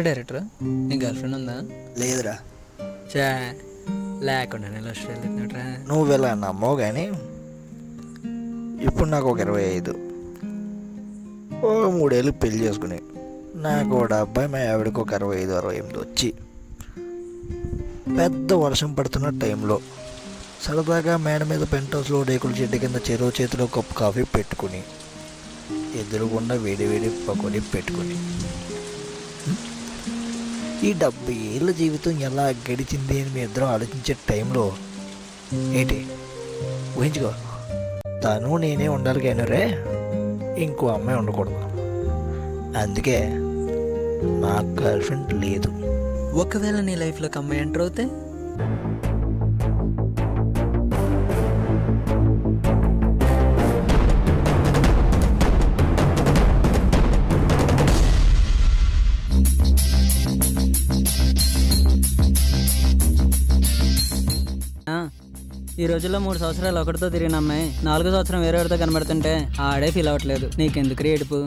Director నీ girl friend ఉందా? లేదురా. చా లేకుండా నేను వెళ్తున్నట్రా. నువ్వు వెళ్ళా నమ్మవు కానీ ఇప్పుడు నాకు ఒక 25, ఓ 3 ఏళ్ళు పెళ్లి చేసుకుని నాకు ఒక అబ్బాయి మా ఆవిడకి ఒక 65, 68 వచ్చి పెద్ద వర్షం పడుతున్న టైంలో సరదాగా మేడ మీద పెంట్ హౌస్లో రేకుల చెట్టు కింద చెరువు చేతిలో కప్పు కాఫీ పెట్టుకుని ఎదురుగుండా వేడి వేడి పకోడీ పెట్టుకుని ఈ 70 ఏళ్ళ జీవితం ఎలా గడిచింది అని మీ ఇద్దరం ఆలోచించే టైంలో ఏంటి ఊహించుకో, తను నేనే ఉండాలి కానీ రే ఇంకో అమ్మాయి ఉండకూడదు. అందుకే నా గర్ల్ ఫ్రెండ్ లేదు. ఒకవేళ నీ లైఫ్లోకి అమ్మాయి ఎంటర్ అవుతే ఈ రోజుల్లో 3 సంవత్సరాలు ఒకటితో తిరిగిన అమ్మాయి 4వ సంవత్సరం వేరేవాడితో కనబడుతుంటే ఆడే ఫీల్ అవ్వట్లేదు. నీకెందుకు ఏడుపు?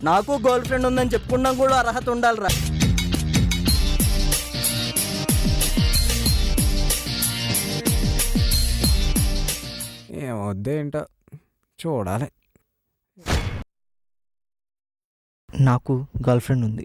నాకు గర్ల్ ఫ్రెండ్ ఉందని చెప్పుకున్నాం కూడా అర్హత ఉండాలిరా. ఏమొద్దేంటో చూడాలి. నాకు గర్ల్ ఫ్రెండ్ ఉంది.